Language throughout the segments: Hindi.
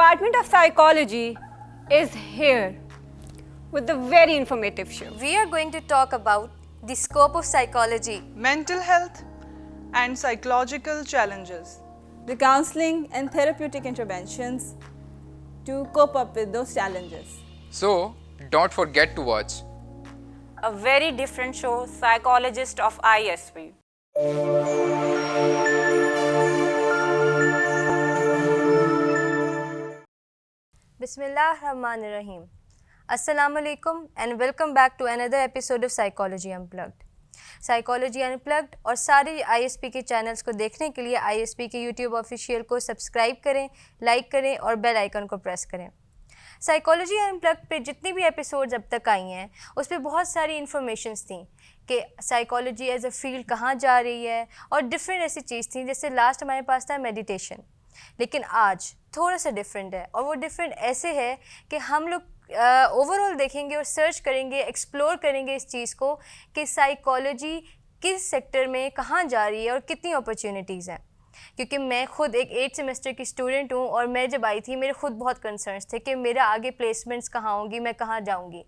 Department of Psychology is here with a very informative show. We are going to talk about the scope of psychology, mental health, and psychological challenges, the counseling and therapeutic interventions to cope up with those challenges. So, don't forget to watch A very different show, Psychologist of ISP. Bismillahirrahmanirrahim. Assalamu alaikum and welcome back to another episode of Psychology Unplugged. Psychology Unplugged और सारे ISP के चैनल्स को देखने के लिए ISP के YouTube ऑफिशियल को सब्सक्राइब करें, लाइक करें और बेल आइकन को प्रेस करें। साइकोलॉजी अनप्लग्ड पे जितनी भी एपिसोड्स अब तक आई हैं उस पर बहुत सारी इन्फॉर्मेशंस थी कि साइकोलॉजी एज अ फील्ड कहाँ जा रही है और डिफरेंट ऐसी चीज़ थी। जैसे लास्ट हमारे पास था मेडिटेशन, लेकिन आज थोड़ा सा डिफरेंट है और वो डिफरेंट ऐसे है कि हम लोग ओवरऑल देखेंगे और सर्च करेंगे, एक्सप्लोर करेंगे इस चीज़ को कि साइकोलॉजी किस सेक्टर में कहाँ जा रही है और कितनी अपॉर्चुनिटीज़ हैं। क्योंकि मैं खुद एक 8th सेमेस्टर की स्टूडेंट हूँ और मैं जब आई थी मेरे खुद बहुत कंसर्न्स थे कि मेरा आगे प्लेसमेंट्स कहाँ होंगी, मैं कहाँ जाऊँगी।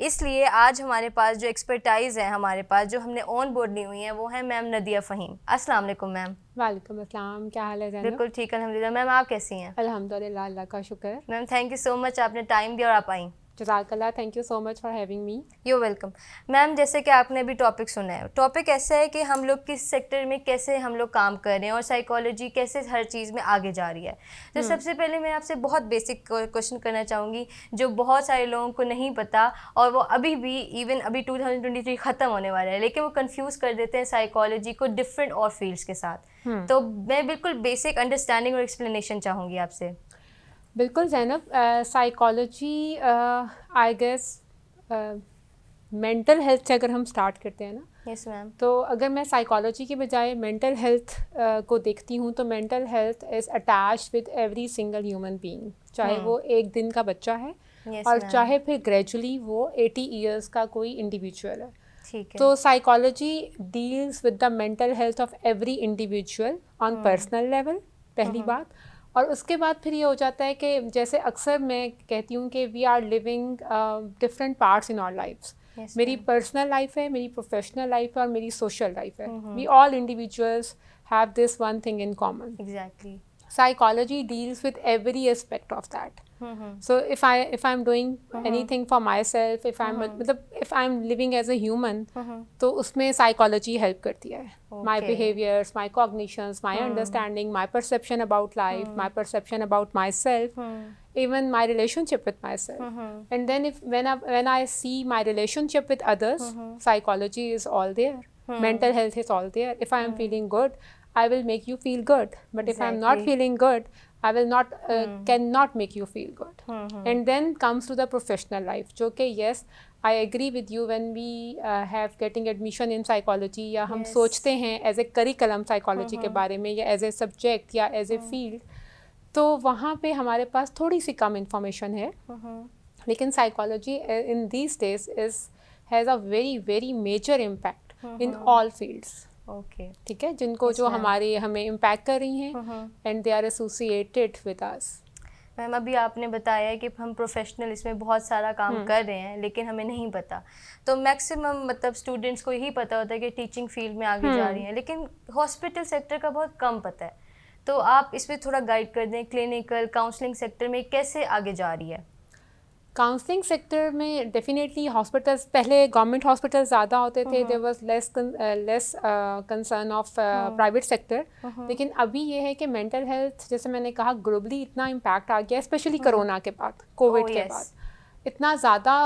इसलिए आज हमारे पास जो एक्सपर्टाइज़ है, हमारे पास जो हमने ऑन बोर्ड ली हुई हैं, वो है मैम नदिया फ़हीम। अस्सलाम वालेकुम मैम। वालेकुम अस्सलाम, क्या हाल है ज़ैनब? बिल्कुल ठीक अल्हम्दुलिल्लाह। मैम आप कैसी हैं? अल्हम्दुलिल्लाह, अल्लाह का शुक्र। Ma'am thank you so much, आपने टाइम दिया और आप आई। जज़ाकल्लाह, thank you so much for having me. You welcome. Ma'am जैसे कि आपने अभी टॉपिक सुना है, टॉपिक ऐसा है कि हम लोग किस सेक्टर में कैसे हम लोग काम कर रहे हैं और साइकोलॉजी कैसे हर चीज़ में आगे जा रही है। तो सबसे पहले मैं आपसे बहुत बेसिक क्वेश्चन करना चाहूँगी जो बहुत सारे लोगों को नहीं पता और वो अभी भी इवन अभी 2023 ख़त्म होने वाला है लेकिन वो कंफ्यूज कर देते हैं साइकोलॉजी को डिफरेंट और फील्ड्स के साथ। तो मैं बिल्कुल बेसिक अंडरस्टैंडिंग और एक्सप्लेनेशन चाहूँगी आपसे। बिल्कुल Zainab, psychology I guess mental health से अगर हम स्टार्ट करते हैं ना, यस मैम, तो अगर मैं साइकोलॉजी के बजाय मेंटल हेल्थ को देखती हूँ तो mental health is attached with every single human being, चाहे वो एक दिन का बच्चा है और चाहे फिर ग्रेजुअली वो 80 ईयर्स का कोई इंडिविजुअल है। ठीक है। तो psychology deals with the mental health of every individual on personal level, पहली बात। और उसके बाद फिर ये हो जाता है कि जैसे अक्सर मैं कहती हूँ कि we are living different parts in our lifes. मेरी पर्सनल लाइफ है, मेरी प्रोफेशनल लाइफ है और मेरी सोशल लाइफ है। We all individuals have this one thing in common. Exactly. Psychology deals with every aspect of that. So if I'm doing anything for myself, if I'm living as a human, तो उसमें psychology help करती है। My behaviors, my cognitions, my understanding, my perception about life, my perception about myself, even my relationship with myself. And then when I see my relationship with others, psychology is all there. Mental health is all there. If I am feeling good, I will make you feel good, but if I am not feeling good, I will not cannot make you feel good. And then comes to the professional life, जो कि yes, I agree with you when we have getting admission in psychology या हम सोचते हैं as a curriculum psychology के बारे में या as a subject या as a field, तो वहाँ पे हमारे पास थोड़ी सी कम information है। लेकिन psychology in these days has a very major impact in all fields. Okay, ठीक है, जिनको जो हमें इम्पैक्ट कर रही हैं and they are associated with us. Ma'am अभी आपने बताया है कि हम प्रोफेशनल इसमें बहुत सारा काम कर रहे हैं लेकिन हमें नहीं पता। तो मैक्सिमम मतलब स्टूडेंट्स को यही पता होता है कि टीचिंग फील्ड में आगे जा रही हैं, लेकिन हॉस्पिटल सेक्टर का बहुत कम पता है। तो आप इसमें थोड़ा गाइड कर दें, क्लिनिकल काउंसलिंग सेक्टर में कैसे आगे जा रही है? काउंसलिंग सेक्टर में डेफिनेटली हॉस्पिटल्स, पहले गवर्नमेंट हॉस्पिटल ज़्यादा होते थे, there was less concern of private sector. लेकिन अभी ये है कि मेंटल हेल्थ, जैसे मैंने कहा, ग्लोबली इतना इम्पैक्ट आ गया, स्पेशली कोरोना के बाद, कोविड के बाद इतना ज़्यादा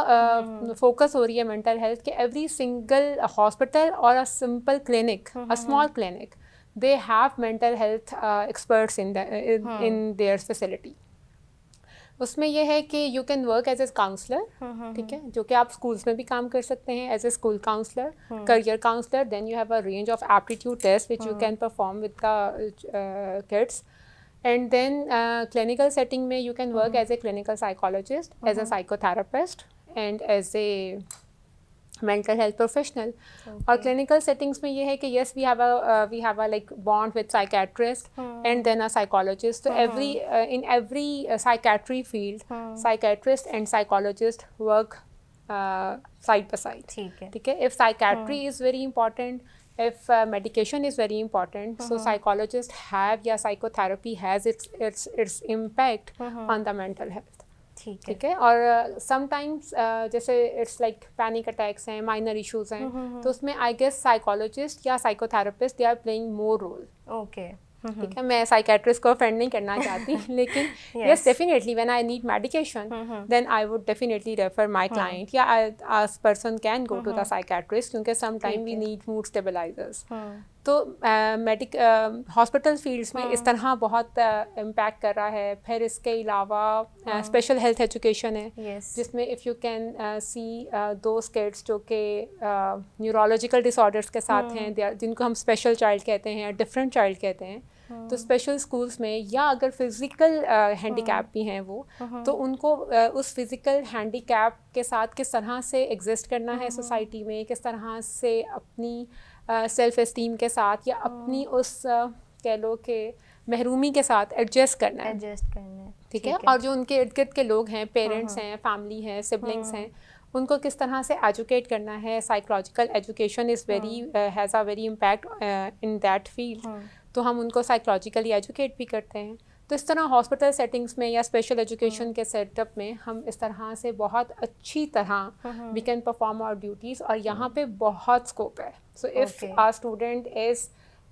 फोकस हो रही है मेंटल हेल्थ कि एवरी सिंगल हॉस्पिटल और a simple clinic, a small clinic, they have mental health experts in their facility. उसमें यह है कि you can work as a counsellor, ठीक है, जो कि आप स्कूल्स में भी काम कर सकते हैं as a school counsellor, career counsellor. Then you have a range of aptitude test which you can perform with the kids. And then clinical setting में you can work as a clinical psychologist, as a psychotherapist and as a mental health professional. और clinical settings में ये है कि yes we have a like bond with psychiatrist and then a psychologist. So in every psychiatry field psychiatrist and psychologist work side by side. ठीक है. If psychiatry is very important, if medication is very important, so psychologists have या psychotherapy has its impact on the mental health. ठीक है. और समटाइम्स जैसे इट्स लाइक पैनिक अटैक्स हैं, माइनर इश्यूज हैं, तो उसमें आई गेस साइकोलॉजिस्ट या psychotherapist they are playing more role. Okay. ठीक है. मैं साइकेट्रिस्ट को ऑफेंड नहीं करना चाहती लेकिन yes definitely when I need medication then I would definitely refer my client या as person can go to the psychiatrist क्योंकि some time we need mood stabilisers. तो हॉस्पिटल फील्ड्स में इस तरह बहुत इम्पैक्ट कर रहा है. फिर इसके अलावा स्पेशल हेल्थ एजुकेशन है जिसमें if you can see those kids जो कि न्यूरोलॉजिकल डिसऑर्डर्स के साथ हैं, जिनको हम स्पेशल चाइल्ड कहते हैं या डिफरेंट चाइल्ड कहते हैं, तो स्पेशल स्कूल्स में या अगर फिज़िकल हैंडीकैप भी हैं वो, तो उनको उस फिज़िकल हैंडीकैप के साथ किस तरह से एग्जिस्ट करना है सोसाइटी में, किस तरह से अपनी सेल्फ एस्टीम के साथ या अपनी उस कह लो कि महरूमी के साथ एडजस्ट करना है. ठीक है. और जो उनके इर्द गिर्द के लोग हैं, पेरेंट्स हैं, फैमिली हैं, सिबलिंग्स हैं, उनको किस तरह से एजुकेट करना है. Psychological education is very has a very impact in that field. तो हम उनको साइकोलॉजिकली एजुकेट भी करते हैं. तो इस तरह हॉस्पिटल सेटिंग्स में या स्पेशल एजुकेशन के सेटअप में हम इस तरह से बहुत अच्छी तरह we can perform our duties और यहाँ पे बहुत स्कोप है. So if our student is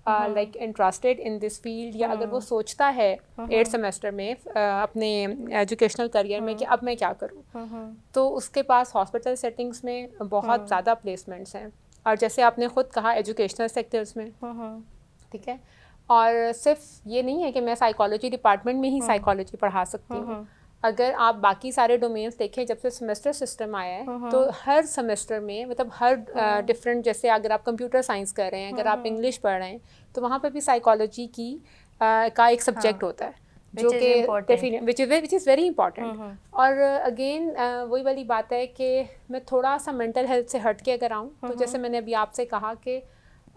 like interested in this field या अगर वो सोचता है 8th सेमेस्टर में अपने एजुकेशनल करियर में कि अब मैं क्या करूँ, तो उसके पास हॉस्पिटल सेटिंग्स में बहुत ज़्यादा प्लेसमेंट्स हैं. और जैसे आपने ख़ुद कहा एजुकेशनल सेक्टर्स में, ठीक है. और सिर्फ ये नहीं है कि मैं साइकोलॉजी डिपार्टमेंट में ही साइकोलॉजी पढ़ा सकती हूँ. अगर आप बाकी सारे डोमेन्स देखें, जब से सेमेस्टर सिस्टम आया है तो हर सेमेस्टर में मतलब हर डिफरेंट, जैसे अगर आप कंप्यूटर साइंस कर रहे हैं, अगर आप इंग्लिश पढ़ रहे हैं, तो वहाँ पर भी साइकोलॉजी की का एक सब्जेक्ट होता है जो कि विच इज़ वेरी इंपॉर्टेंट. और अगेन वही वाली बात है कि मैं थोड़ा सा मेंटल हेल्थ से हट के अगर आऊँ, तो जैसे मैंने अभी आपसे कहा कि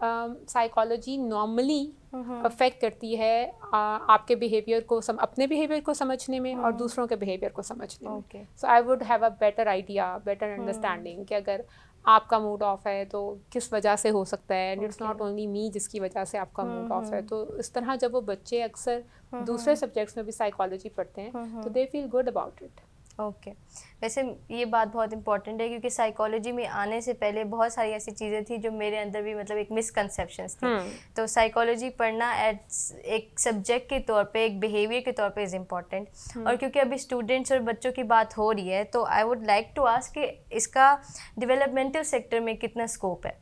साइकोलॉजी नॉर्मली अफेक्ट करती है आपके बिहेवियर को अपने बिहेवियर को समझने में और दूसरों के बिहेवियर को समझने में. So I would have a better idea, better understanding कि अगर आपका मूड ऑफ है तो किस वजह से हो सकता है. And it's not only me जिसकी वजह से आपका मूड ऑफ है. तो इस तरह जब वो बच्चे अक्सर दूसरे सब्जेक्ट्स में भी साइकोलॉजी पढ़ते हैं तो they feel good about it. Okay. वैसे ये बात बहुत इंपॉर्टेंट है क्योंकि साइकोलॉजी में आने से पहले बहुत सारी ऐसी चीज़ें थी जो मेरे अंदर भी मतलब एक मिसकंसेप्शंस थी. तो साइकोलॉजी पढ़ना एक सब्जेक्ट के तौर पे, एक बिहेवियर के तौर पे इज़ इम्पॉर्टेंट. और क्योंकि अभी स्टूडेंट्स और बच्चों की बात हो रही है तो I would like to ask कि इसका डेवलपमेंटल सेक्टर में कितना स्कोप है.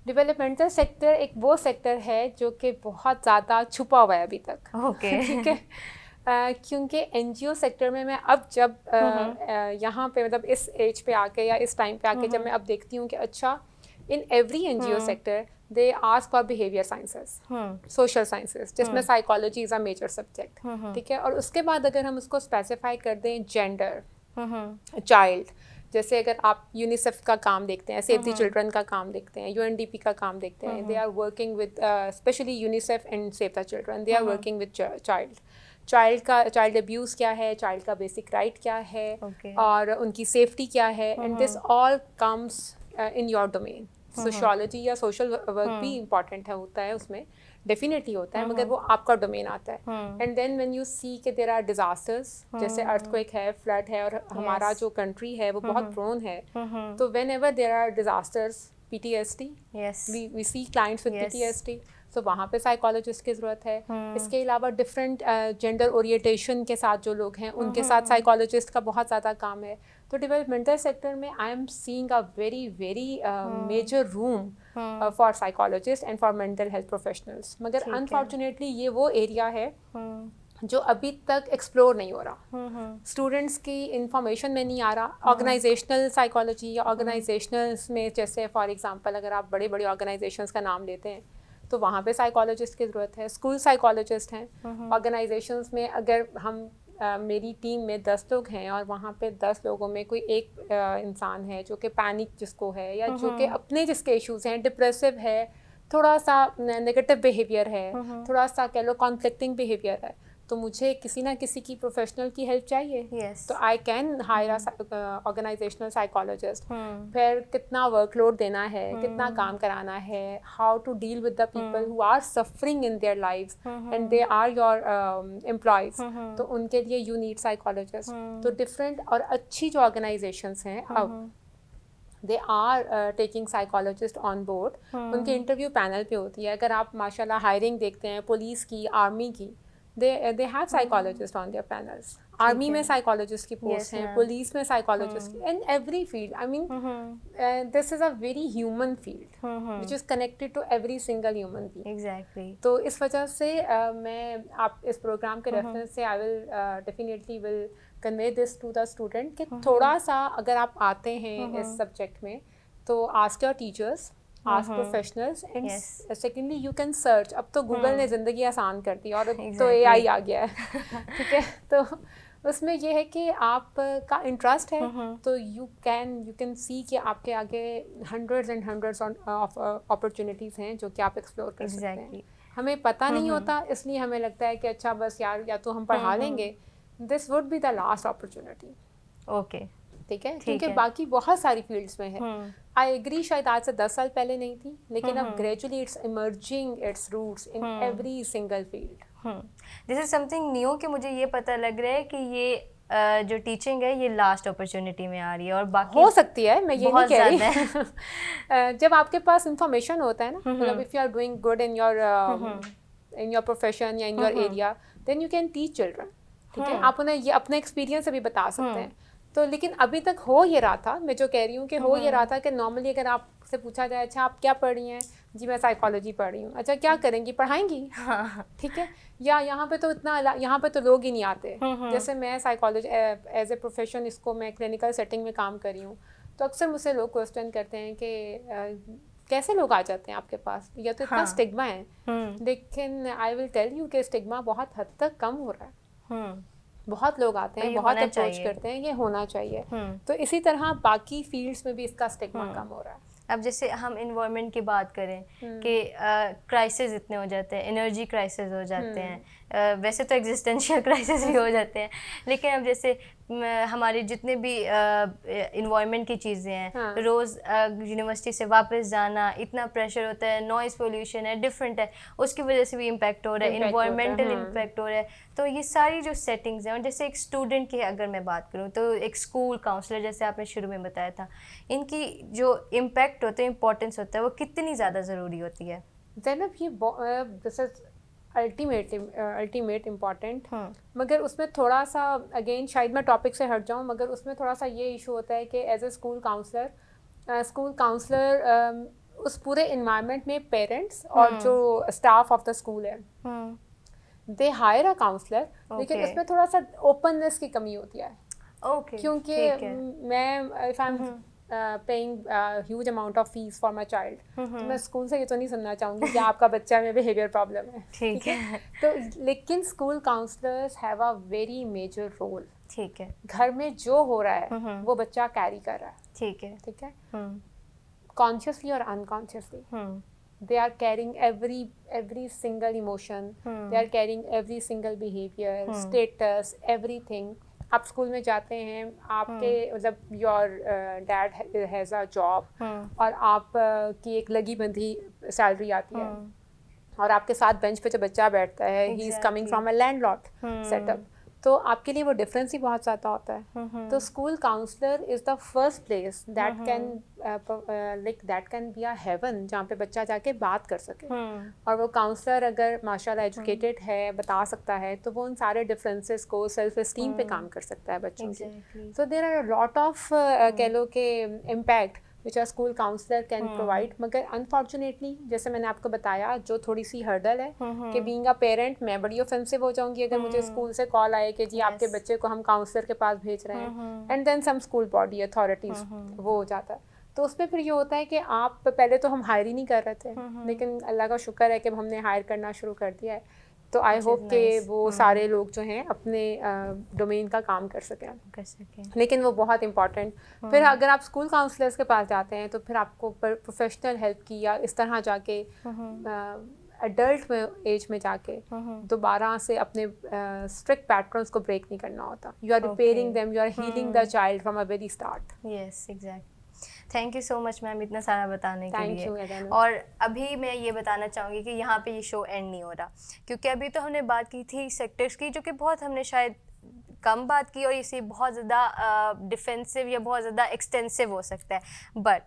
डेवलपमेंटल सेक्टर एक वो सेक्टर है जो कि बहुत ज़्यादा छुपा हुआ है अभी तक. ओके. ठीक है. क्योंकि NGO सेक्टर में मैं अब जब यहाँ पे मतलब इस एज पे आके या इस टाइम पे आके जब मैं अब देखती हूँ कि अच्छा in every NGO sector they ask for behaviour sciences, social sciences, जिसमें psychology is a major subject. ठीक है. और उसके बाद अगर हम उसको स्पेसिफाई कर दें जेंडर, चाइल्ड, जैसे अगर आप यूनिसेफ का काम देखते हैं, सेव द चिल्ड्रन का काम देखते हैं, UNDP का काम देखते हैं, they are working with specially UNICEF and Save the Children, they are working with child abuse क्या है, चाइल्ड का बेसिक राइट क्या है, और उनकी सेफ्टी क्या है. And this all comes in your domain. Sociology या सोशल वर्क भी इम्पॉर्टेंट होता है, उसमें डेफिनेटली होता है, मगर वो आपका डोमेन आता है. And then when you see कि देयर आर डिजास्टर्स, जैसे अर्थक्वेक है, फ्लड है, और हमारा जो कंट्री है वो बहुत प्रोन है, तो whenever there are disasters, PTSD, we see clients with PTSD, तो वहाँ पे साइकोलॉजिस्ट की ज़रूरत है. इसके अलावा डिफरेंट जेंडर ओरिएंटेशन के साथ जो लोग हैं उनके साथ साइकोलॉजिस्ट का बहुत ज़्यादा काम है. तो डेवलपमेंटल सेक्टर में I am seeing a very very major room for psychologist and for mental health professionals. मगर अनफॉर्चुनेटली ये वो एरिया है जो अभी तक एक्सप्लोर नहीं हो रहा. स्टूडेंट्स की इंफॉर्मेशन में नहीं आ रहा. ऑर्गेनाइजेशनल साइकोलॉजी या ऑर्गेनाइजेशनल्स में, जैसे फॉर एग्जांपल अगर आप बड़े बड़े ऑर्गेनाइजेशंस का नाम लेते हैं तो वहाँ पे साइकोलॉजिस्ट की ज़रूरत है. स्कूल साइकोलॉजिस्ट हैं. ऑर्गेनाइजेशंस में अगर हम मेरी टीम में 10 लोग हैं और वहाँ पे 10 लोगों में कोई एक इंसान है जो कि पैनिक जिसको है या जो कि अपने जिसके इश्यूज हैं, डिप्रेसिव है, थोड़ा सा नेगेटिव बिहेवियर है, थोड़ा सा कह लो कॉन्फ्लिक्टिंग बिहेवियर है, तो मुझे किसी ना किसी की प्रोफेशनल की हेल्प चाहिए. Yes. तो I can hire organisational psychologist. फिर कितना वर्कलोड देना है, कितना काम कराना है, how to deal with the people who are suffering in their lives and they are your employees, तो उनके लिए यू नीड साइकोलॉजिस्ट. तो डिफरेंट और अच्छी जो ऑर्गेनाइजेशंस हैं अब they are taking psychologist on board. उनके इंटरव्यू पैनल पे होती है. अगर आप माशाल्लाह हायरिंग देखते हैं पुलिस की, आर्मी की, they have psychologists on their panels. Army में साइकोलॉजिस्ट की पोस्ट हैं, पुलिस में साइकोलॉजिस्ट की, in every field. I mean this is a very human field which is connected to every single human being. Exactly. तो इस वजह से मैं आप इस प्रोग्राम के रेफरेंस से I will definitely will convey this to the student कि थोड़ा सा अगर आप आते हैं इस सब्जेक्ट में तो ask your teachers, ask professionals, and secondly you can search. अब तो गूगल ने ज़िंदगी आसान कर दी और अब तो AI आ गया है. ठीक है, तो उसमें ये है कि आपका इंटरेस्ट है तो यू कैन सी कि आपके आगे hundreds and hundreds of opportunities हैं जो कि आप एक्सप्लोर कर सकते हैं. हमें पता नहीं होता, इसलिए हमें लगता है कि अच्छा बस यार या तो हम पढ़ा लेंगे, this would be the last opportunity. Okay, ठीक है, क्योंकि बाकी बहुत सारी फील्ड्स में है. आई एग्री, शायद आज से 10 साल पहले नहीं थी, लेकिन अब gradually it's emerging its roots in every single field. This is something new कि मुझे ये पता लग रहा है कि ये जो टीचिंग है ये लास्ट अपॉर्चुनिटी में आ रही है और बाकी हो सकती है, मैं ये नहीं कह रही. जब आपके पास इंफॉर्मेशन होता है ना, मतलब if you are doing good in your profession या in your area, then you can teach children. ठीक है, आप उन्हें ये अपने एक्सपीरियंस से भी बता सकते हैं. तो लेकिन अभी तक हो ये रहा था, मैं जो कह रही हूँ कि हो ये रहा था कि नॉर्मली अगर आपसे पूछा जाए अच्छा आप क्या पढ़ रही हैं, जी मैं साइकोलॉजी पढ़ रही हूँ. अच्छा क्या करेंगी, पढ़ाएंगी? ठीक है, या यहाँ पे तो यहाँ पे तो लोग ही नहीं आते. जैसे मैं साइकोलॉजी एज ए प्रोफेशन इसको मैं क्लिनिकल सेटिंग में काम कर रही हूँ, तो अक्सर मुझसे लोग क्वेश्चन करते हैं कि कैसे लोग आ जाते हैं आपके पास, या तो इतना स्टिग्मा है. लेकिन आई विल टेल यू कि स्टिग्मा बहुत हद तक कम हो रहा है. बहुत लोग आते हैं, बहुत अप्रोच करते हैं, ये होना चाहिए. तो इसी तरह बाकी फील्ड्स में भी इसका स्टिग्मा कम हो रहा है. अब जैसे हम इन्वायरमेंट की बात करें कि क्राइसिस इतने हो जाते हैं, एनर्जी क्राइसिस हो जाते हैं, वैसे तो एग्जिस्टेंशियल क्राइसिस भी हो जाते हैं, लेकिन अब जैसे हमारे जितने भी इन्वायरमेंट की चीज़ें हैं, रोज़ यूनिवर्सिटी से वापस जाना, इतना प्रेशर होता है, नॉइज़ पोल्यूशन है, डिफरेंट है, उसकी वजह से भी इम्पैक्ट हो रहा है, इन्वायरमेंटल इम्पैक्ट हो रहा है. तो ये सारी जो सेटिंग्स हैं, और जैसे एक स्टूडेंट की अगर मैं बात करूँ तो एक स्कूल काउंसलर जैसे आपने शुरू में बताया था, इनकी जो इम्पैक्ट होता है, इम्पोर्टेंस होता है, वो कितनी ज़्यादा ज़रूरी होती है? ज़ैनब, ये दिस इज अल्टीमेट इम्पॉर्टेंट, मगर उसमें थोड़ा सा अगेन शायद मैं टॉपिक से हट जाऊँ, मगर उसमें थोड़ा सा ये इशू होता है कि एज ए स्कूल काउंसलर उस पूरे इन्वायरमेंट में पेरेंट्स और जो स्टाफ ऑफ द स्कूल है दे हायर अ काउंसलर, लेकिन उसमें थोड़ा सा ओपननेस की कमी होती है. क्योंकि मैं if I am paying huge amount of fees for my child, तो मैं स्कूल से ये तो नहीं सुनना चाहूँगी कि आपका बच्चा में बिहेवियर प्रॉब्लम है. ठीक है, तो लेकिन school counsellors have a very major role. ठीक है, घर में जो हो रहा है वो बच्चा कैरी कर रहा है. ठीक है, कॉन्शियसली और unconsciously they are carrying every single emotion, they are carrying every single behavior, status, everything. आप स्कूल में जाते हैं, आपके मतलब your dad has a job और आप की एक लगी बंधी सैलरी आती है, और आपके साथ बेंच पे जो बच्चा बैठता है he is coming from a landlord setup, तो आपके लिए वो डिफरेंस ही बहुत ज़्यादा होता है. तो school counsellor is the first place that can be a haven, जहाँ पे बच्चा जाके बात कर सके. और वो काउंसलर अगर माशाल्लाह एजुकेटेड है, बता सकता है, तो वो उन सारे डिफरेंसेस को सेल्फ एस्टीम पे काम कर सकता है बच्चों की. So there are lot of कह लो कि impact which are school counsellor can provide. मगर अनफॉर्चुनेटली जैसे मैंने आपको बताया, जो थोड़ी सी हर्डल है कि बीइंग अ पेरेंट मैं बड़ी ऑफेंसिव हो जाऊंगी अगर मुझे स्कूल से कॉल आए कि जी आपके बच्चे को हम काउंसलर के पास भेज रहे हैं, and then some school body authorities वो हो जाता है. तो उसमें फिर ये होता है कि आप पहले तो हम हायर ही नहीं कर रहे थे, लेकिन अल्लाह का शुक्र है कि हमने हायर करना शुरू कर दिया है. तो आई Which होप is कि nice. वो सारे लोग जो हैं अपने डोमेन का काम कर सकें लेकिन वो बहुत इम्पॉर्टेंट। फिर अगर आप स्कूल काउंसलर्स के पास जाते हैं तो फिर आपको प्रोफेशनल हेल्प की या इस तरह जाके एडल्ट में एज में जाके दोबारा से अपने स्ट्रिक्ट पैटर्न्स को ब्रेक नहीं करना होता। You are repairing them, you are healing the child from a very start. Yes exact. Thank you so much ma'am इतना सारा बताने के Thank लिए। you, Elena. और अभी मैं ये बताना चाहूँगी कि यहाँ पे ये शो एंड नहीं हो रहा, क्योंकि अभी तो हमने बात की थी सेक्टर्स की जो कि बहुत हमने शायद कम बात की और इसे बहुत ज़्यादा डिफेंसिव या बहुत ज़्यादा एक्सटेंसिव हो सकता है। बट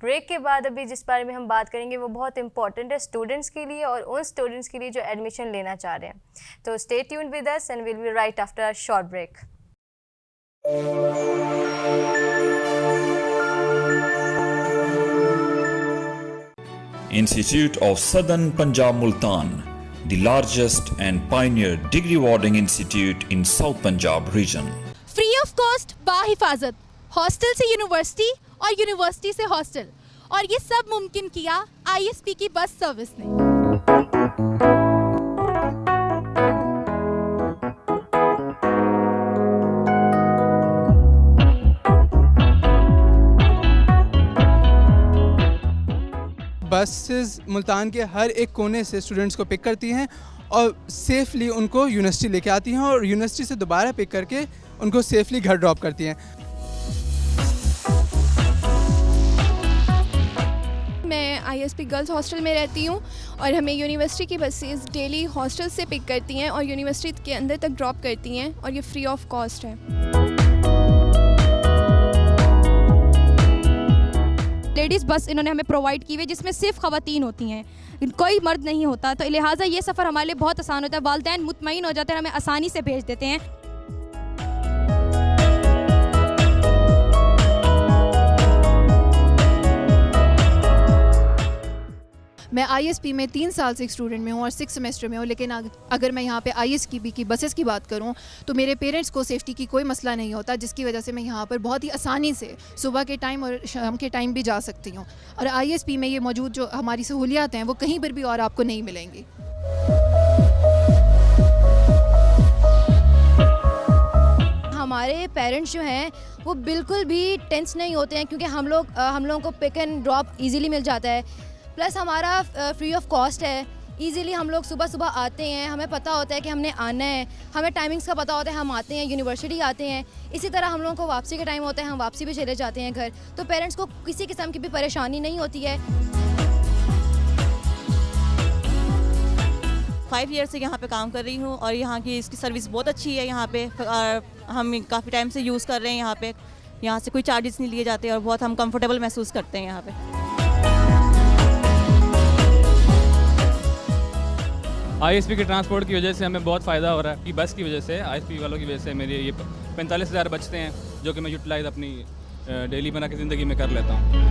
ब्रेक के बाद अभी जिस बारे में हम बात करेंगे वो बहुत इंपॉर्टेंट है स्टूडेंट्स के लिए और उन स्टूडेंट्स के लिए जो एडमिशन लेना चाह रहे हैं। तो stay tuned with us and will be right after a short break. Institute of Southern Punjab Multan, the largest and pioneer degree awarding institute in South Punjab region. Free of cost बाहिफाजत, हॉस्टल से यूनिवर्सिटी और यूनिवर्सिटी से हॉस्टल, और ये सब मुमकिन किया आईएसपी की बस सर्विस ने। बसेस मुल्तान के हर एक कोने से स्टूडेंट्स को पिक करती हैं और सेफली उनको यूनिवर्सिटी लेके आती हैं और यूनिवर्सिटी से दोबारा पिक करके उनको सेफली घर ड्रॉप करती हैं। मैं आईएसपी गर्ल्स हॉस्टल में रहती हूँ और हमें यूनिवर्सिटी की बसेस डेली हॉस्टल से पिक करती हैं और यूनिवर्सिटी के अंदर तक ड्रॉप करती हैं और ये फ्री ऑफ कॉस्ट है। लेडीज़ बस इन्होंने हमें प्रोवाइड की हुई जिसमें सिर्फ ख़वातीन होती हैं, कोई मर्द नहीं होता, तो लिहाजा ये सफ़र हमारे लिए बहुत आसान होता है। वालिदैन मुतमईन हो जाते हैं, हमें आसानी से भेज देते हैं। मैं आईएसपी में 3 साल से एक स्टूडेंट में हूँ और 6 सेमेस्टर में हूँ, लेकिन अगर मैं यहाँ पे आईएसपी की बसेस की बात करूँ तो मेरे पेरेंट्स को सेफ़्टी की कोई मसला नहीं होता, जिसकी वजह से मैं यहाँ पर बहुत ही आसानी से सुबह के टाइम और शाम के टाइम भी जा सकती हूँ। और आईएसपी में ये मौजूद जो हमारी सहूलियात हैं वो कहीं पर भी और आपको नहीं मिलेंगी। हमारे पेरेंट्स जो हैं वो बिल्कुल भी टेंस नहीं होते हैं, क्योंकि हम लोगों को पिक एंड ड्रॉप ईज़िली मिल जाता है, प्लस हमारा फ्री ऑफ कॉस्ट है। ईज़िली हम लोग सुबह सुबह आते हैं, हमें पता होता है कि हमने आना है, हमें टाइमिंग्स का पता होता है, हम आते हैं यूनिवर्सिटी आते हैं। इसी तरह हम लोगों को वापसी का टाइम होता है, हम वापसी भी चले जाते हैं घर, तो पेरेंट्स को किसी किस्म की भी परेशानी नहीं होती है। 5 ईयर से यहाँ पे काम कर रही हूँ और यहाँ की इसकी सर्विस बहुत अच्छी है। यहाँ पे हम काफ़ी टाइम से यूज़ कर रहे हैं। यहाँ से कोई चार्जेस नहीं लिए जाते और बहुत हम कंफर्टेबल महसूस करते हैं यहाँ पे। आईएसपी के ट्रांसपोर्ट की वजह से हमें बहुत फ़ायदा हो रहा है। कि बस की वजह से, आईएसपी वालों की वजह से मेरे ये 45,000 बचते हैं, जो कि मैं यूटिलाइज अपनी डेली बना के ज़िंदगी में कर लेता हूँ।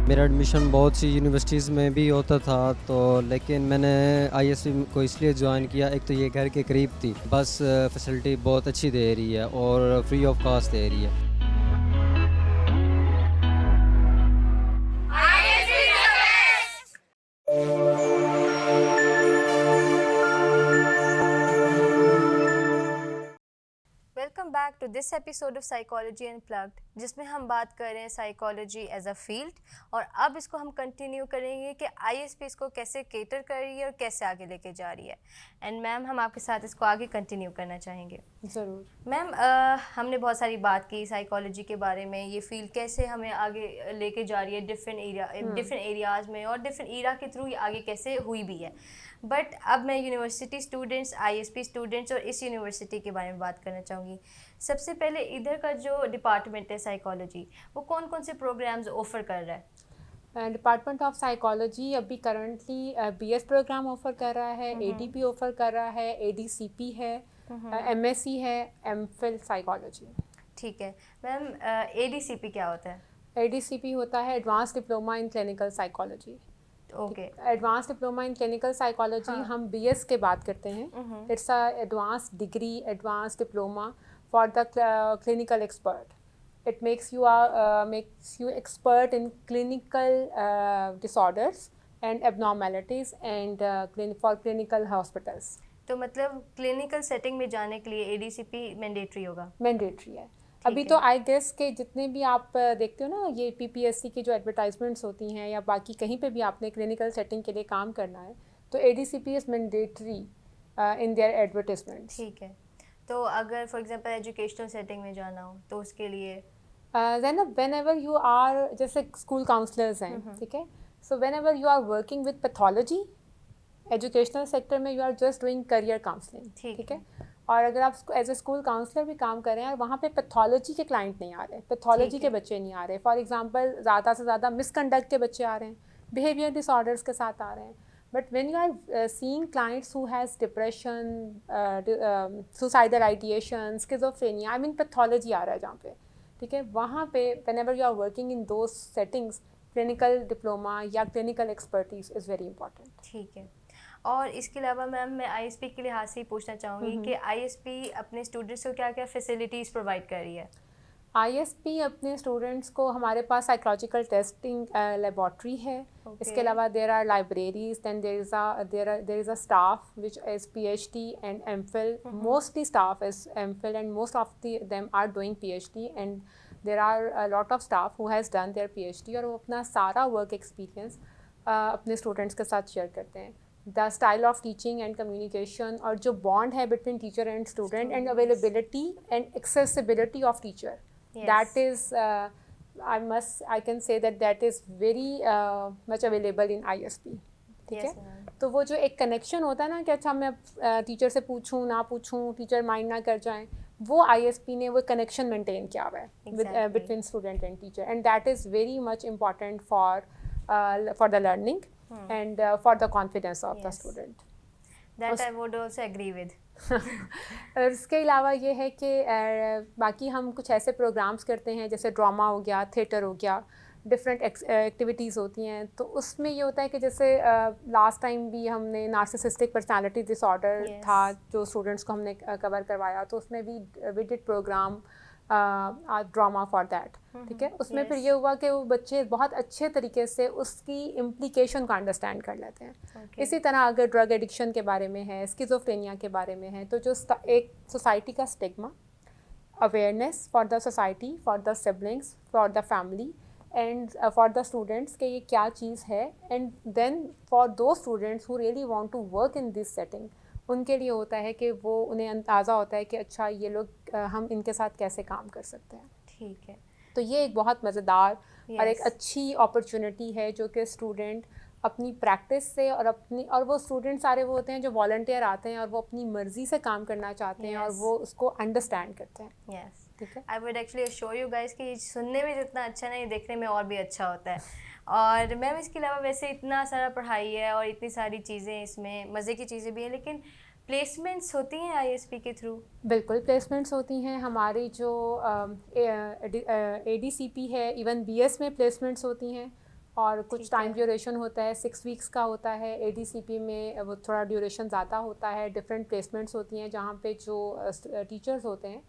मेरा एडमिशन बहुत सी यूनिवर्सिटीज़ में भी होता था, तो लेकिन मैंने आईएसपी को इसलिए ज्वाइन किया, एक तो ये घर के करीब थी, बस फैसिलिटी बहुत अच्छी दे रही है और फ्री ऑफ कॉस्ट दे रही है। Welcome back to this episode of psychology unplugged, जिसमें हम बात कर रहे हैं साइकोलॉजी एज अ फील्ड, और अब इसको हम कंटिन्यू करेंगे कि आईएसपी इसको कैसे केटर कर रही है और कैसे आगे लेके जा रही है। एंड मैम हम आपके साथ इसको आगे कंटिन्यू करना चाहेंगे। ज़रूर मैम, हमने बहुत सारी बात की साइकोलॉजी के बारे में, ये फील्ड कैसे हमें आगे लेके जा रही है डिफरेंट एरियाज़ में और डिफरेंट एरिया के थ्रू ये आगे कैसे हुई भी है। बट अब मैं यूनिवर्सिटी स्टूडेंट्स, आईएसपी स्टूडेंट्स और इस यूनिवर्सिटी के बारे में बात करना चाहूँगी। सबसे पहले इधर का जो डिपार्टमेंट है साइकोलॉजी, वो कौन कौन से प्रोग्राम्स ऑफ़र कर रहा है? डिपार्टमेंट ऑफ साइकोलॉजी अभी करंटली बीएस प्रोग्राम ऑफ़र कर रहा है, एडीपी ऑफ़र कर रहा है, एडीसीपी है, एमएससी है, एमफिल साइकोलॉजी। ठीक है मैम, एडीसीपी क्या होता है? एडीसीपी होता है advance diploma in clinical psychology. Okay, advance diploma in clinical psychology हम बीएस के बात करते हैं। It's a advance degree, advance diploma for the clinical expert. It makes you expert in clinical disorders and abnormalities and for clinical hospitals. तो मतलब क्लिनिकल सेटिंग में जाने के लिए एडीसीपी मैंडेटरी होगा? मैंडेटरी है अभी तो आई गेस के जितने भी आप देखते हो ना ये पीपीएससी की जो एडवर्टाइजमेंट्स होती हैं या बाकी कहीं पे भी आपने क्लिनिकल सेटिंग के लिए काम करना है तो ADCP is mandatory in their advertisement. ठीक है. तो अगर फॉर एग्जांपल एजुकेशनल सेटिंग में जाना हो तो उसके लिए whenever you are जैसे स्कूल काउंसलर्स हैं ठीक है so whenever you are working with pathology educational sector में you are just doing career counselling ठीक है और अगर आप एज ए स्कूल काउंसलर भी काम कर रहे हैं और वहाँ पे पैथोलॉजी के क्लाइंट नहीं आ रहे पैथोलॉजी के बच्चे नहीं आ रहे फॉर एग्जांपल ज़्यादा से ज़्यादा मिसकंडक्ट के बच्चे आ रहे हैं बिहेवियर डिसऑर्डर्स के साथ आ रहे हैं but when you are seeing clients who has depression suicidal ideation schizophrenia I mean pathology आ रहा है जहाँ पे ठीक है वहाँ पे whenever you are working in those settings clinical diploma या clinical expertise is very important. ठीक है. और इसके अलावा मैम मैं आईएसपी के लिहाज से ही पूछना चाहूँगी कि आईएसपी अपने स्टूडेंट्स को क्या क्या फैसिलिटीज़ प्रोवाइड कर रही है? आईएसपी अपने स्टूडेंट्स को हमारे पास साइकोलॉजिकल टेस्टिंग लेबॉर्ट्री है. इसके अलावा there are libraries then there is a staff which is PhD and MPhil. Mostly staff is MPhil and most of them are doing PhD and there are a lot of staff who has done their PhD और वो अपना सारा वर्क एक्सपीरियंस अपने स्टूडेंट्स के साथ शेयर करते हैं. The style of teaching and communication और जो बॉन्ड है between teacher and student and availability and accessibility of teacher that is I can say that is very much available in ISP. ठीक है तो वो जो एक कनेक्शन होता है ना कि अच्छा मैं टीचर से पूछूं ना पूछूं टीचर माइंड ना कर जाएं वो ISP ने वो कनेक्शन मेंटेन किया हुआ है between student and teacher and that is very much important for the learning and for the confidence of the student. That I would also agree with. और इसके अलावा ये है कि बाकी हम कुछ ऐसे प्रोग्राम्स करते हैं जैसे ड्रामा हो गया थिएटर हो गया डिफरेंट एक्टिविटीज़ होती हैं तो उसमें ये होता है कि जैसे लास्ट टाइम भी हमने नार्सिसिस्टिक पर्सनालिटी डिसऑर्डर था जो स्टूडेंट्स को हमने कवर करवाया तो उसमें भी we did programme drama for that ठीक है उसमें फिर ये हुआ कि वो बच्चे बहुत अच्छे तरीके से उसकी इम्प्लीकेशन को अंडरस्टैंड कर लेते हैं. इसी तरह अगर ड्रग एडिक्शन के बारे में है स्किज़ोफ्रेनिया के बारे में है तो जो एक सोसाइटी का stigma awareness for the society for the siblings for the family and for the students कि ये क्या चीज़ है and then for those students who really want to work in this setting उनके लिए होता है कि वो उन्हें अंदाज़ा होता है कि अच्छा ये लोग हम इनके साथ कैसे काम कर सकते हैं. ठीक है तो ये एक बहुत मज़ेदार और एक अच्छी अपॉर्चुनिटी है जो कि स्टूडेंट अपनी प्रैक्टिस से और वो स्टूडेंट सारे वो होते हैं जो वॉलंटियर आते हैं और वो अपनी मर्ज़ी से काम करना चाहते हैं और वो उसको अंडरस्टैंड करते हैं. ठीक है I would actually assure you guys कि सुनने में जितना अच्छा नहीं देखने में और भी अच्छा होता है. और मैम इसके अलावा वैसे इतना सारा पढ़ाई है और इतनी सारी चीज़ें इसमें मज़े की चीज़ें भी हैं लेकिन प्लेसमेंट्स होती हैं आईएसपी के थ्रू? बिल्कुल प्लेसमेंट्स होती हैं हमारी जो एडीसीपी है इवन बीएस में प्लेसमेंट्स होती हैं और कुछ टाइम ड्यूरेशन होता है 6 वीक्स का होता है. एडीसीपी में वो थोड़ा ड्यूरेशन ज़्यादा होता है. डिफरेंट प्लेसमेंट्स होती हैं जहाँ पे जो टीचर्स होते हैं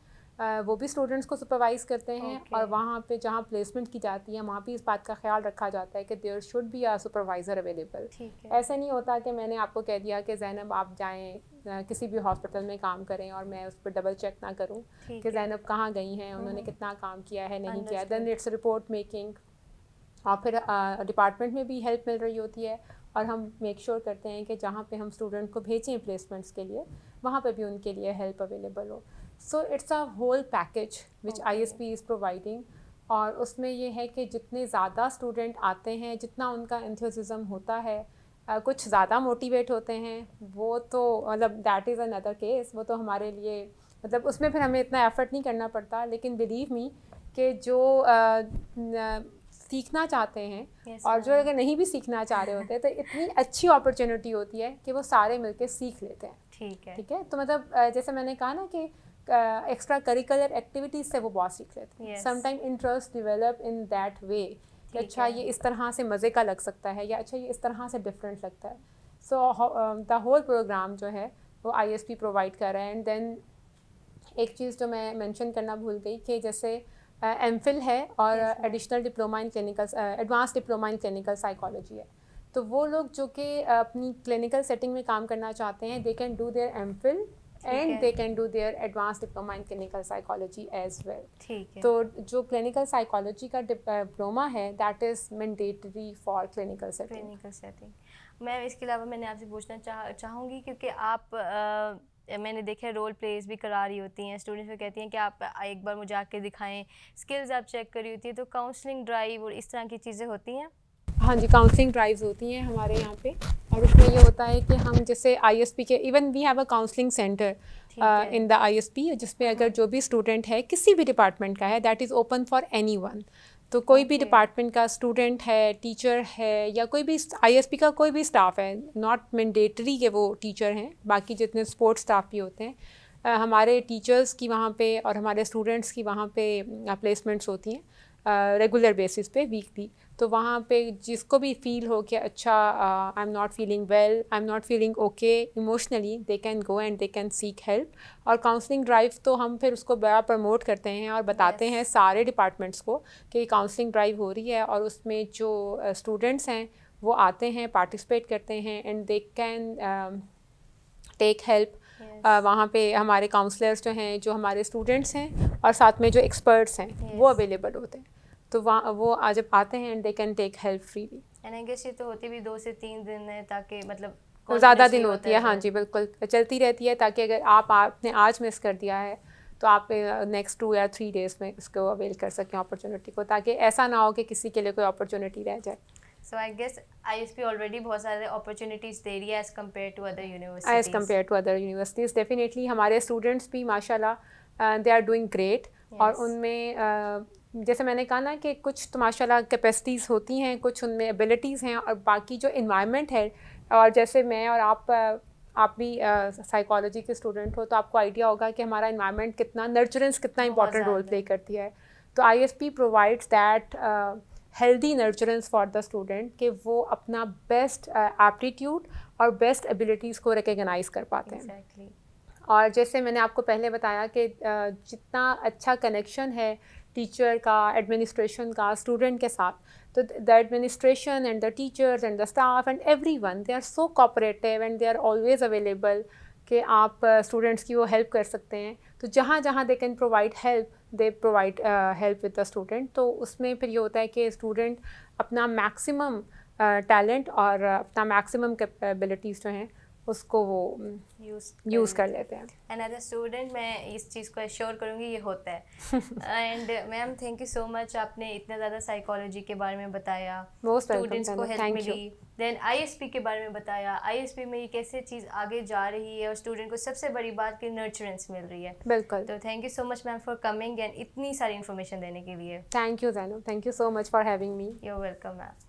वो भी स्टूडेंट्स को सुपरवाइज़ करते हैं और वहाँ पे जहाँ प्लेसमेंट की जाती है वहाँ भी इस बात का ख्याल रखा जाता है कि there should be a supervisor available. ऐसा नहीं होता कि मैंने आपको कह दिया कि ज़ैनब आप जाएं किसी भी हॉस्पिटल में काम करें और मैं उस पर डबल चेक ना करूं कि ज़ैनब कहाँ गई हैं उन्होंने कितना काम किया है नहीं किया. देन इट्स रिपोर्ट मेकिंग और फिर डिपार्टमेंट में भी हेल्प मिल रही होती है और हम मेक श्योर करते हैं कि जहाँ पे हम स्टूडेंट को भेजें प्लेसमेंट्स के लिए वहाँ पे भी उनके लिए हेल्प अवेलेबल हो. So it's a whole package which ISP is providing और उसमें ये है कि जितने ज़्यादा स्टूडेंट आते हैं जितना उनका एंथुसिज्म होता है कुछ ज़्यादा मोटिवेट होते हैं वो तो मतलब दैट इज़ अनदर केस वो तो हमारे लिए मतलब उसमें फिर हमें इतना एफर्ट नहीं करना पड़ता. लेकिन बिलीव मी कि जो सीखना चाहते हैं और जो अगर नहीं भी सीखना चाह रहे होते हैं तो इतनी अच्छी अपॉर्चुनिटी होती है कि वो सारे मिलके सीख लेते हैं. ठीक है तो मतलब जैसे मैंने कहा ना कि एक्स्ट्रा करिकुलर एक्टिविटीज़ से वो बहुत सीख लेते हैं. Sometime interest develop in that way कि अच्छा ये इस तरह से मज़े का लग सकता है या अच्छा ये इस तरह से डिफरेंट लगता है. सो द होल प्रोग्राम जो है वो आईएसपी प्रोवाइड कर रहा है. एंड देन एक चीज़ जो मैं मेंशन करना भूल गई कि जैसे एमफिल है और additional diploma in clinical advance diploma in clinical psychology है. तो वो लोग जो कि अपनी क्लिनिकल सेटिंग में काम करना चाहते हैं, they can do their MPhil and they can do their advance diploma in clinical psychology as well. ठीक है। तो जो क्लिनिकल साइकोलॉजी का डिप्लोमा है that is mandatory for clinical setting. Ma'am इसके अलावा मैंने आपसे पूछना चाहूँगी क्योंकि आप मैंने देखा रोल प्लेस भी करा रही होती हैं, स्टूडेंट्स में कहती हैं कि आप एक बार मुझे आके दिखाएं, स्किल्स आप चेक करी होती है, तो काउंसलिंग ड्राइव और इस तरह की चीज़ें होती हैं? हाँ जी, काउंसलिंग ड्राइव्स होती हैं हमारे यहाँ पे, और उसमें ये होता है कि हम जैसे आईएसपी के, even we have a counselling centre in the ISP, जिसमें अगर जो भी स्टूडेंट है किसी भी डिपार्टमेंट का है, that is open for anyone. तो कोई भी डिपार्टमेंट का स्टूडेंट है, टीचर है, या कोई भी आईएसपी का कोई भी स्टाफ है, नॉट मैंडेटरी के वो टीचर हैं, बाकी जितने सपोर्ट स्टाफ भी होते हैं, हमारे टीचर्स की वहाँ पे और हमारे स्टूडेंट्स की वहाँ पे प्लेसमेंट्स होती हैं रेगुलर बेसिस पे, वीकली। तो वहाँ पे जिसको भी फील हो कि अच्छा I am not feeling well, I am not feeling okay emotionally, they can go and they can seek help. और काउंसलिंग ड्राइव तो हम फिर उसको बड़ा प्रमोट करते हैं और बताते हैं सारे डिपार्टमेंट्स को कि काउंसलिंग ड्राइव हो रही है, और उसमें जो स्टूडेंट्स हैं वो आते हैं, पार्टिसिपेट करते हैं, and they can take help. वहाँ पे हमारे काउंसलर्स जो हैं, जो हमारे स्टूडेंट्स हैं, और साथ में जो एक्सपर्ट्स हैं वो अवेलेबल होते हैं। तो वहाँ वो आज जब आते हैं and they can take help freely. And I guess ये तो होती भी 2 से 3 दिन है, ताकि मतलब ज़्यादा दिन होती है। हाँ जी, बिल्कुल चलती रहती है, ताकि अगर आपने आज मिस कर दिया है तो आप नेक्स्ट 2 या 3 डेज़ में इसको अवेल कर सकें अपॉर्चुनिटी को, ताकि ऐसा ना हो कि किसी के लिए कोई अपॉर्चुनिटी रह जाए। So I guess ISP already बहुत सारे अपॉर्चुनिटीज़ दे रही है as compare to other universities. Definitely हमारे स्टूडेंट्स भी माशाल्लाह दे आर डूइंग ग्रेट। और उनमें जैसे मैंने कहा ना कि कुछ तो माशाल्लाह कैपेसिटीज़ होती हैं, कुछ उनमें एबिलिटीज़ हैं, और बाकी जो इन्वायरमेंट है, और जैसे मैं और आप भी साइकोलॉजी के स्टूडेंट हो तो आपको आइडिया होगा कि हमारा इन्वायरमेंट कितना, नर्चरेंस कितना इंपॉर्टेंट रोल प्ले करती है। तो ISP provides that healthy nurturance for the student, कि वो अपना बेस्ट एप्टीट्यूड और बेस्ट एबिलिटीज़ को रिकग्नाइज़ कर पाते हैं। और जैसे मैंने आपको पहले बताया कि जितना अच्छा कनेक्शन है टीचर का, एडमिनिस्ट्रेशन का स्टूडेंट के साथ, तो the administration and the teachers and the staff and everyone, they are so cooperative and they are always available कि आप स्टूडेंट्स की वो हेल्प कर सकते हैं। तो जहाँ जहाँ they can provide help, they provide help with the student. तो उसमें फिर ये होता है कि स्टूडेंट अपना मैक्सिमम टैलेंट और अपना मैक्सिमम कैपेबिलिटीज़ जो हैं उसको वो यूज़ कर लेते हैं। एंड एज अ स्टूडेंट मैं इस चीज़ को एश्योर करूँगी ये होता है। And ma'am thank you so much, आपने इतना ज़्यादा साइकोलॉजी के बारे में बताया, स्टूडेंट्स को हेल्प मिली, देन आईएसपी के बारे में बताया, आईएसपी में ये कैसे चीज़ आगे जा रही है, और स्टूडेंट को सबसे बड़ी बात की नर्चरेंस मिल रही है। बिल्कुल। तो thank you so much ma'am for coming and इतनी सारी इन्फॉर्मेशन देने के लिए। Thank you Zainab, thank you so much for having me. You are welcome ma'am.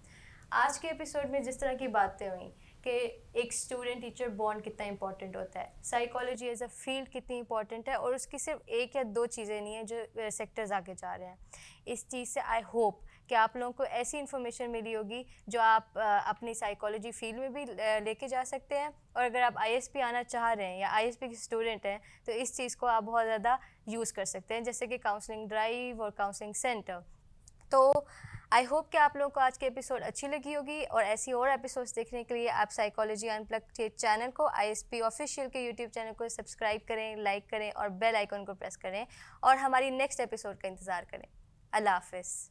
आज के एपिसोड में जिस तरह की बातें हुई कि एक स्टूडेंट टीचर बॉन्ड कितना इंपॉर्टेंट होता है, साइकोलॉजी एज अ फील्ड कितनी इंपॉर्टेंट है, और उसकी सिर्फ 1 या 2 चीज़ें नहीं है जो सेक्टर्स आगे जा रहे हैं। इस चीज़ से आई होप कि आप लोगों को ऐसी इन्फॉर्मेशन मिली होगी जो आप अपनी साइकोलॉजी फील्ड में भी लेके जा सकते हैं। और अगर आप आईएसपी आना चाह रहे हैं या आईएसपी के स्टूडेंट हैं तो इस चीज़ को आप बहुत ज़्यादा यूज़ कर सकते हैं, जैसे कि काउंसलिंग ड्राइव और काउंसलिंग सेंटर। तो आई होप कि आप लोगों को आज के एपिसोड अच्छी लगी होगी, और ऐसी और एपिसोड्स देखने के लिए आप साइकोलॉजी अनप्लग्ड के चैनल को, आईएसपी ऑफिशियल के यूट्यूब चैनल को सब्सक्राइब करें, लाइक करें और बेल आइकन को प्रेस करें, और हमारी नेक्स्ट एपिसोड का इंतज़ार करें। अल्लाह हाफिज़।